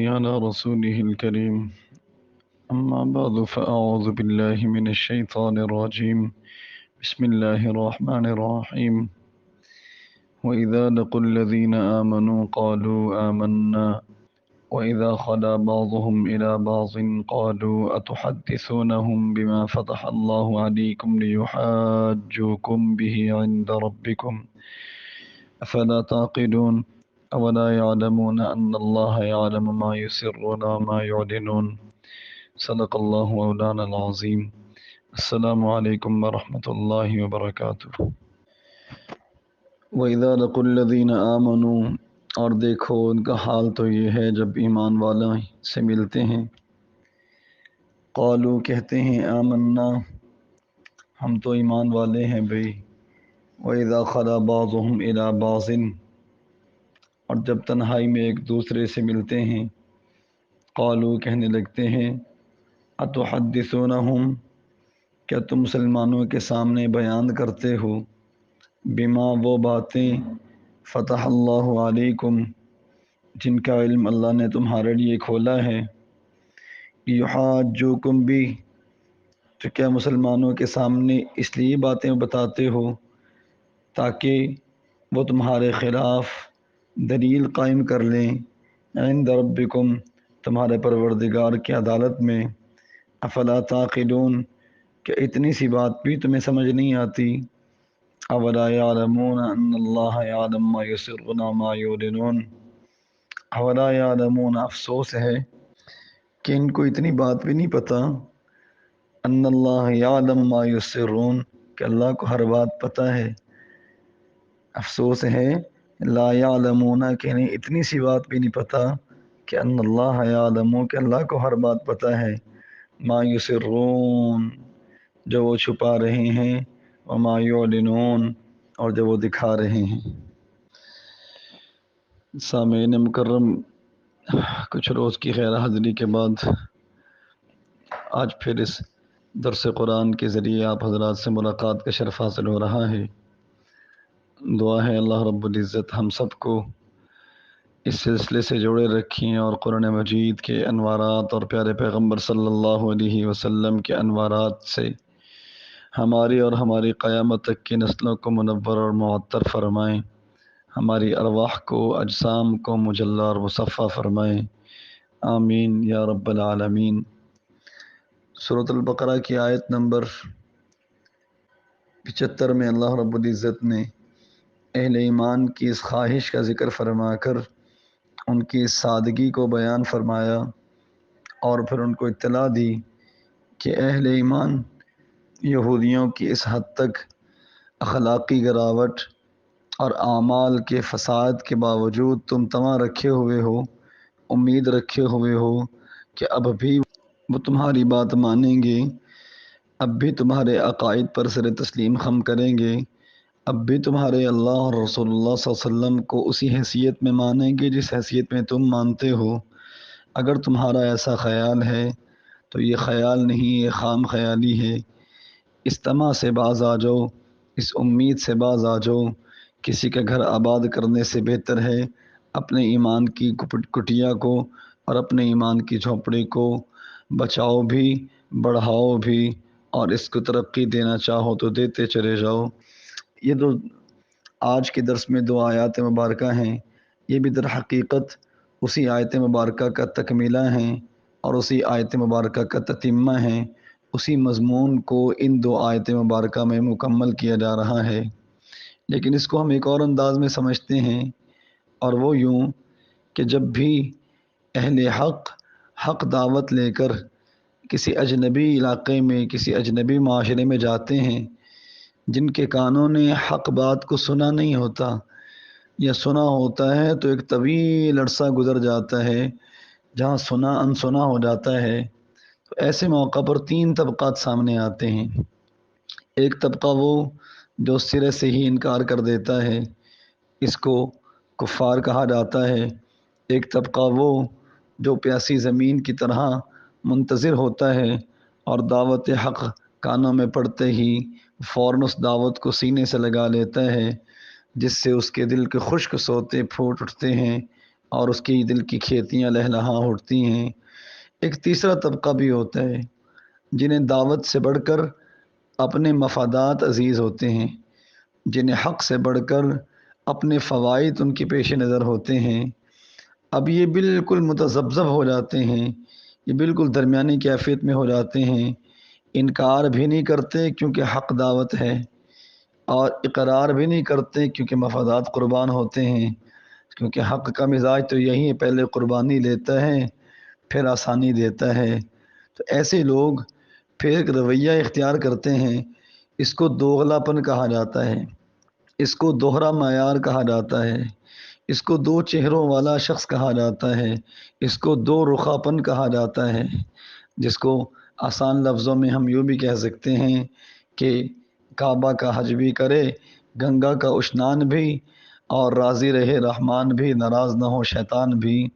على رسوله الكريم أما بعد فأعوذ بالله من الشيطان الرجيم بسم الله الرحمن الرحيم وإذا لقوا الذين آمنوا قالوا آمنا وإذا خلا بعضهم إلى بعض قالوا أتحدثونهم بما فتح الله عليكم ليحاجوكم به عند ربكم أفلا تعقلون أولا يعلمون أن الله يعلم ما يسرون وما يعلنون صدق الله مولانا العظيم السلام علیکم ورحمۃ اللہ وبرکاتہ۔ وَإِذَا لَقُوا الَّذِينَ آمَنُوا، اور دیکھو ان کا حال تو یہ ہے جب ایمان والا سے ملتے ہیں، قالوا کہتے ہیں آمنا ہم تو ایمان والے ہیں بھئی، وَإِذَا خَلَا بَعْضُهُمْ إِلَى بَعْضٍ، اور جب تنہائی میں ایک دوسرے سے ملتے ہیں، قالوا کہنے لگتے ہیں اتحدثونہم، کیا تم مسلمانوں کے سامنے بیان کرتے ہو، بما وہ باتیں فتح اللہ علیکم جن کا علم اللہ نے تمہارے لیے کھولا ہے، یحاجوکم بھی، تو کیا مسلمانوں کے سامنے اس لیے باتیں بتاتے ہو تاکہ وہ تمہارے خلاف دلیل قائم کر لیں، عند ربکم تمہارے پروردگار کی عدالت میں، افلا تعقلون کہ اتنی سی بات بھی تمہیں سمجھ نہیں آتی، اولا یعلمون ان اللہ یعلم ما یسرون ما یعلنون، اولا یعلمون افسوس ہے کہ ان کو اتنی بات بھی نہیں پتہ، ان اللہ یعلم ما یسرون کہ اللہ کو ہر بات پتہ ہے، افسوس ہے لا یعلمون کہ انہیں اتنی سی بات بھی نہیں پتہ کہ ان اللہ یعلم کہ اللہ کو ہر بات پتہ ہے، ما یسرون جو وہ چھپا رہے ہیں، وما یعلنون اور جو وہ دکھا رہے ہیں۔ سامعین مکرم، کچھ روز کی خیر حاضری کے بعد آج پھر اس درس قرآن کے ذریعے آپ حضرات سے ملاقات کا شرف حاصل ہو رہا ہے۔ دعا ہے اللہ رب العزت ہم سب کو اس سلسلے سے جوڑے رکھیں اور قرآن مجید کے انوارات اور پیارے پیغمبر صلی اللہ علیہ وسلم کے انوارات سے ہماری اور ہماری قیامت تک کی نسلوں کو منور اور معطر فرمائیں، ہماری ارواح کو اجسام کو مجلہ اور مصفہ فرمائیں، آمین یا رب العالمین۔ سورۃ البقرہ کی آیت نمبر 75 میں اللہ رب العزت نے اہل ایمان کی اس خواہش کا ذکر فرما کر ان کی سادگی کو بیان فرمایا اور پھر ان کو اطلاع دی کہ اہل ایمان یہودیوں کی اس حد تک اخلاقی گراوٹ اور اعمال کے فساد کے باوجود تم طمع رکھے ہوئے ہو، امید رکھے ہوئے ہو کہ اب بھی وہ تمہاری بات مانیں گے، اب بھی تمہارے عقائد پر سر تسلیم خم کریں گے، اب بھی تمہارے اللہ اور رسول اللہ صلی اللہ علیہ وسلم کو اسی حیثیت میں مانیں گے جس حیثیت میں تم مانتے ہو۔ اگر تمہارا ایسا خیال ہے تو یہ خیال نہیں، یہ خام خیالی ہے۔ اس طمع سے باز آ جاؤ، اس امید سے باز آ جاؤ، کسی کا گھر آباد کرنے سے بہتر ہے اپنے ایمان کی کٹیا کو اور اپنے ایمان کی جھونپڑی کو بچاؤ بھی، بڑھاؤ بھی، اور اس کو ترقی دینا چاہو تو دیتے چلے جاؤ۔ یہ تو آج کے درس میں 2 آیات مبارکہ ہیں، یہ بھی در حقیقت اسی آیت مبارکہ کا تکملہ ہیں اور اسی آیت مبارکہ کا تتمہ ہیں، اسی مضمون کو ان 2 آیت مبارکہ میں مکمل کیا جا رہا ہے، لیکن اس کو ہم ایک اور انداز میں سمجھتے ہیں، اور وہ یوں کہ جب بھی اہل حق دعوت لے کر کسی اجنبی علاقے میں، کسی اجنبی معاشرے میں جاتے ہیں، جن کے کانوں نے حق بات کو سنا نہیں ہوتا یا سنا ہوتا ہے تو ایک طویل عرصہ گزر جاتا ہے جہاں سنا انسنا ہو جاتا ہے، تو ایسے موقع پر 3 طبقات سامنے آتے ہیں۔ ایک طبقہ وہ جو سرے سے ہی انکار کر دیتا ہے، اس کو کفار کہا جاتا ہے۔ ایک طبقہ وہ جو پیاسی زمین کی طرح منتظر ہوتا ہے اور دعوت حق کانوں میں پڑتے ہی فوراً اس دعوت کو سینے سے لگا لیتا ہے، جس سے اس کے دل کے خشک سوتے پھوٹ اٹھتے ہیں اور اس کی دل کی کھیتیاں لہلہا اٹھتی ہیں۔ ایک تیسرا طبقہ بھی ہوتا ہے جنہیں دعوت سے بڑھ کر اپنے مفادات عزیز ہوتے ہیں، جنہیں حق سے بڑھ کر اپنے فوائد ان کے پیش نظر ہوتے ہیں۔ اب یہ بالکل متذبذب ہو جاتے ہیں، یہ بالکل درمیانی کیفیت میں ہو جاتے ہیں، انکار بھی نہیں کرتے کیونکہ حق دعوت ہے، اور اقرار بھی نہیں کرتے کیونکہ مفادات قربان ہوتے ہیں، کیونکہ حق کا مزاج تو یہی ہے، پہلے قربانی لیتا ہے پھر آسانی دیتا ہے۔ تو ایسے لوگ پھر ایک رویہ اختیار کرتے ہیں، اس کو دوغلا پن کہا جاتا ہے، اس کو دوہرا معیار کہا جاتا ہے، اس کو دو چہروں والا شخص کہا جاتا ہے، اس کو دو رخاپن کہا جاتا ہے، جس کو آسان لفظوں میں ہم یوں بھی کہہ سکتے ہیں کہ کعبہ کا حج بھی کرے، گنگا کا اشنان بھی، اور راضی رہے رحمان بھی، ناراض نہ ہو شیطان بھی۔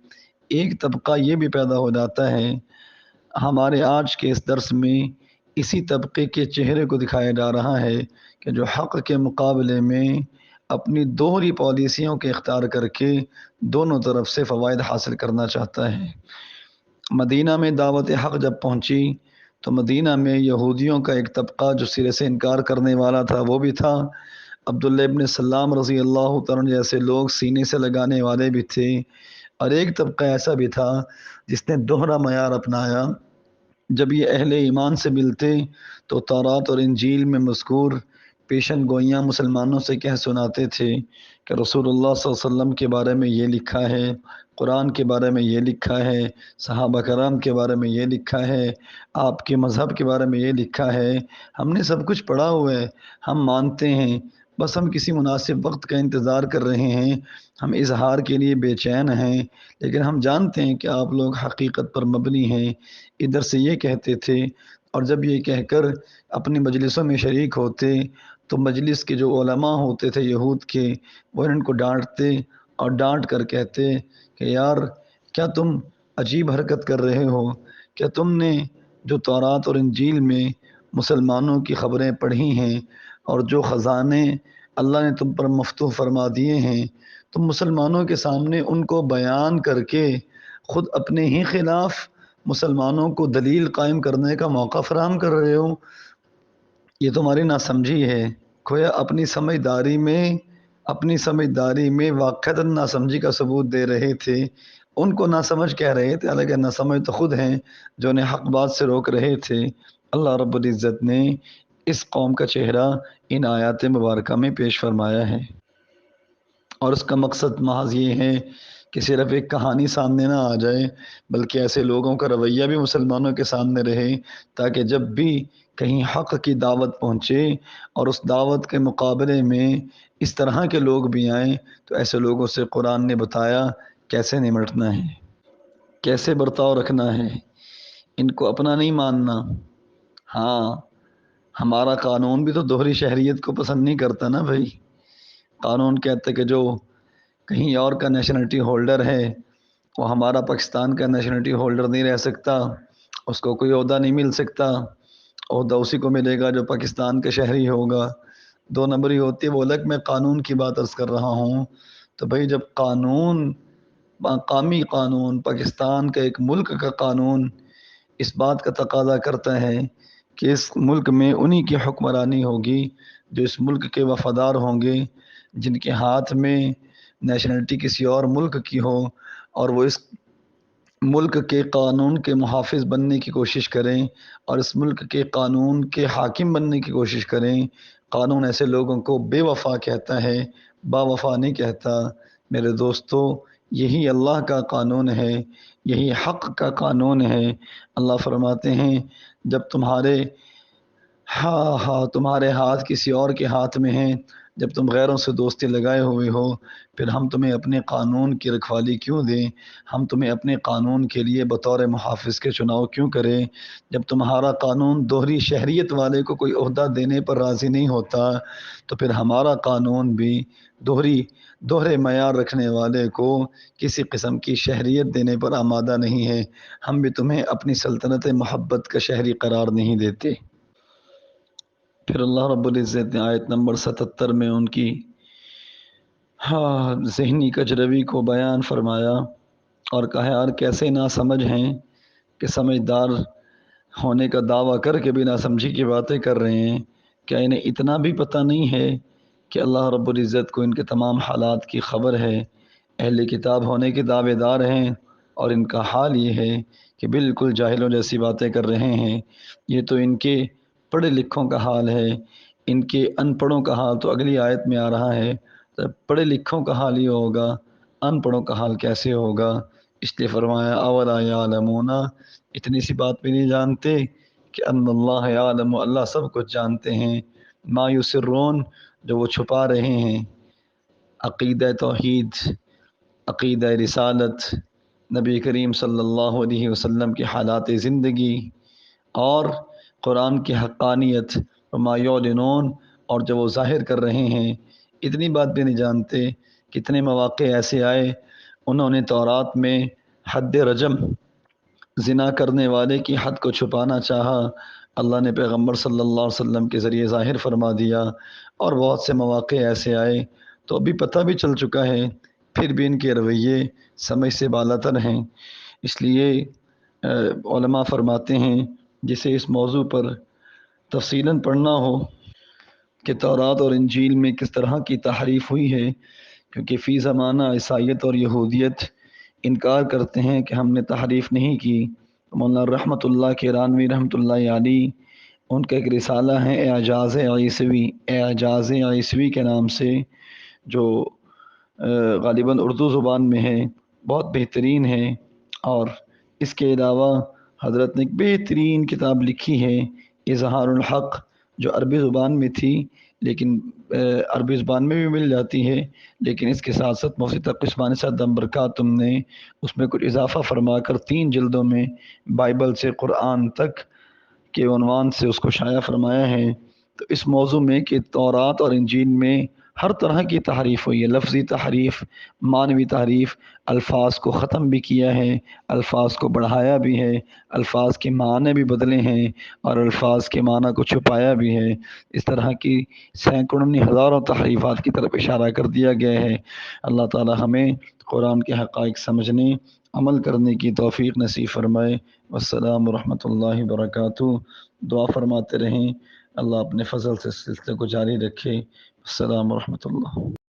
ایک طبقہ یہ بھی پیدا ہو جاتا ہے۔ ہمارے آج کے اس درس میں اسی طبقے کے چہرے کو دکھایا جا رہا ہے کہ جو حق کے مقابلے میں اپنی دوہری پالیسیوں کے اختیار کر کے دونوں طرف سے فوائد حاصل کرنا چاہتا ہے۔ مدینہ میں دعوت حق جب پہنچی تو مدینہ میں یہودیوں کا ایک طبقہ جو سرے سے انکار کرنے والا تھا وہ بھی تھا، عبداللہ ابن سلام رضی اللہ تعالیٰ عنہ جیسے لوگ سینے سے لگانے والے بھی تھے، اور ایک طبقہ ایسا بھی تھا جس نے دوہرا معیار اپنایا۔ جب یہ اہل ایمان سے ملتے تو تورات اور انجیل میں مذکور پیشن گوئیاں مسلمانوں سے کہہ سناتے تھے کہ رسول اللہ صلی اللہ علیہ وسلم کے بارے میں یہ لکھا ہے، قرآن کے بارے میں یہ لکھا ہے، صحابہ کرام کے بارے میں یہ لکھا ہے، آپ کے مذہب کے بارے میں یہ لکھا ہے، ہم نے سب کچھ پڑھا ہوا ہے، ہم مانتے ہیں، بس ہم کسی مناسب وقت کا انتظار کر رہے ہیں، ہم اظہار کے لیے بے چین ہیں، لیکن ہم جانتے ہیں کہ آپ لوگ حقیقت پر مبنی ہیں۔ ادھر سے یہ کہتے تھے، اور جب یہ کہہ کر اپنی مجلسوں میں شریک ہوتے تو مجلس کے جو علماء ہوتے تھے یہود کے، وہ ان کو ڈانٹتے اور ڈانٹ کر کہتے کہ یار کیا تم عجیب حرکت کر رہے ہو، کیا تم نے جو تورات اور انجیل میں مسلمانوں کی خبریں پڑھی ہیں اور جو خزانے اللہ نے تم پر مفتوح فرما دیے ہیں، تم مسلمانوں کے سامنے ان کو بیان کر کے خود اپنے ہی خلاف مسلمانوں کو دلیل قائم کرنے کا موقع فراہم کر رہے ہو؟ یہ تمہاری ناسمجھی ہے۔ کھویا اپنی سمجھداری میں واقعتاً ناسمجھی کا ثبوت دے رہے تھے، ان کو ناسمجھ کہہ رہے تھے، حالانکہ ناسمجھ تو خود ہیں جو انہیں حق بات سے روک رہے تھے۔ اللہ رب العزت نے اس قوم کا چہرہ ان آیات مبارکہ میں پیش فرمایا ہے، اور اس کا مقصد محض یہ ہے کہ صرف ایک کہانی سامنے نہ آ جائے، بلکہ ایسے لوگوں کا رویہ بھی مسلمانوں کے سامنے رہے، تاکہ جب بھی کہیں حق کی دعوت پہنچے اور اس دعوت کے مقابلے میں اس طرح کے لوگ بھی آئیں تو ایسے لوگوں سے قرآن نے بتایا کیسے نمٹنا ہے، کیسے برتاؤ رکھنا ہے، ان کو اپنا نہیں ماننا۔ ہاں، ہمارا قانون بھی تو دوہری شہریت کو پسند نہیں کرتا نا بھائی۔ قانون کہتا ہے کہ جو کہیں اور کا نیشنلٹی ہولڈر ہے وہ ہمارا پاکستان کا نیشنلٹی ہولڈر نہیں رہ سکتا، اس کو کوئی عہدہ نہیں مل سکتا، عہدہ اسی کو ملے گا جو پاکستان کا شہری ہوگا۔ دو نمبری ہوتی ہے، وہ الگ میں قانون کی بات عرض کر رہا ہوں۔ تو بھائی جب قانون، مقامی قانون، پاکستان کا ایک ملک کا قانون اس بات کا تقاضا کرتا ہے کہ اس ملک میں انہی کی حکمرانی ہوگی جو اس ملک کے وفادار ہوں گے، جن کے ہاتھ میں نیشنلٹی کسی اور ملک کی ہو، اور وہ اس ملک کے قانون کے محافظ بننے کی کوشش کریں اور اس ملک کے قانون کے حاکم بننے کی کوشش کریں۔ قانون ایسے لوگوں کو بے وفا کہتا ہے، با وفا نہیں کہتا۔ میرے دوستو، یہی اللہ کا قانون ہے، یہی حق کا قانون ہے۔ اللہ فرماتے ہیں جب تمہارے ہاتھ کسی اور کے ہاتھ میں ہیں، جب تم غیروں سے دوستی لگائے ہوئے ہو، پھر ہم تمہیں اپنے قانون کی رکھوالی کیوں دیں، ہم تمہیں اپنے قانون کے لیے بطور محافظ کے چناؤ کیوں کریں؟ جب تمہارا قانون دوہری شہریت والے کو کوئی عہدہ دینے پر راضی نہیں ہوتا تو پھر ہمارا قانون بھی دوہرے معیار رکھنے والے کو کسی قسم کی شہریت دینے پر آمادہ نہیں ہے۔ ہم بھی تمہیں اپنی سلطنت محبت کا شہری قرار نہیں دیتے۔ پھر اللہ رب العزت نے آیت نمبر 77 میں ان کی ہاں ذہنی کجروی کو بیان فرمایا اور کہا یار کیسے نہ سمجھ ہیں کہ سمجھدار ہونے کا دعویٰ کر کے بھی نہ سمجھی کی باتیں کر رہے ہیں۔ کیا انہیں اتنا بھی پتہ نہیں ہے کہ اللہ رب العزت کو ان کے تمام حالات کی خبر ہے؟ اہل کتاب ہونے کے دعوے دار ہیں اور ان کا حال یہ ہے کہ بالکل جاہلوں جیسی باتیں کر رہے ہیں۔ یہ تو ان کے پڑھے لکھوں کا حال ہے، ان کے ان پڑھوں کا حال تو اگلی آیت میں آ رہا ہے۔ تو پڑھے لکھوں کا حال یہ ہوگا، ان پڑھوں کا حال کیسے ہوگا؟ اس لیے فرمایا اولا یعلمون، اتنی سی بات بھی نہیں جانتے کہ ان اللہ یعلم، اللہ سب کچھ جانتے ہیں، ما یسرون، جو وہ چھپا رہے ہیں۔ عقیدہ توحید، عقیدہ رسالت، نبی کریم صلی اللہ علیہ وسلم کی حالات زندگی اور قرآن کی حقانیت، وما یعلنون، اور جو وہ ظاہر کر رہے ہیں، اتنی بات بھی نہیں جانتے۔ کتنے مواقع ایسے آئے انہوں نے تورات میں حد رجم، زنا کرنے والے کی حد کو چھپانا چاہا، اللہ نے پیغمبر صلی اللہ علیہ وسلم کے ذریعے ظاہر فرما دیا۔ اور بہت سے مواقع ایسے آئے تو ابھی پتہ بھی چل چکا ہے، پھر بھی ان کے رویے سمجھ سے بالاتر ہیں۔ اس لیے علماء فرماتے ہیں جسے اس موضوع پر تفصیلاً پڑھنا ہو کہ تورات اور انجیل میں کس طرح کی تحریف ہوئی ہے، کیونکہ فی زمانہ عیسائیت اور یہودیت انکار کرتے ہیں کہ ہم نے تحریف نہیں کی۔ مولانا رحمۃ اللہ کیرانوی رحمۃ اللہ علیہ، ان کا ایک رسالہ ہے اعجاز عیسوی، اعجاز عیسوی کے نام سے، جو غالباً اردو زبان میں ہے، بہت بہترین ہے۔ اور اس کے علاوہ حضرت نے ایک بہترین کتاب لکھی ہے اظہار الحق، جو عربی زبان میں تھی لیکن عربی زبان میں بھی مل جاتی ہے، لیکن اس کے ساتھ ساتھ مفتی تقی عثمانی صاحب دمبرکاتم نے اس میں کچھ اضافہ فرما کر 3 جلدوں میں بائبل سے قرآن تک کے عنوان سے اس کو شائع فرمایا ہے۔ تو اس موضوع میں کہ تورات اور انجیل میں ہر طرح کی تحریف ہوئی ہے، لفظی تحریف، معنوی تحریف، الفاظ کو ختم بھی کیا ہے، الفاظ کو بڑھایا بھی ہے، الفاظ کے معنی بھی بدلے ہیں اور الفاظ کے معنی کو چھپایا بھی ہے۔ اس طرح کی سینکڑوں نہیں ہزاروں تحریفات کی طرف اشارہ کر دیا گیا ہے۔ اللہ تعالی ہمیں قرآن کے حقائق سمجھنے، عمل کرنے کی توفیق نصیب فرمائے۔ والسلام ورحمۃ اللہ وبرکاتہ۔ دعا فرماتے رہیں اللہ اپنے فضل سے اس سلسلے کو جاری رکھے۔ السلام ورحمۃ اللہ۔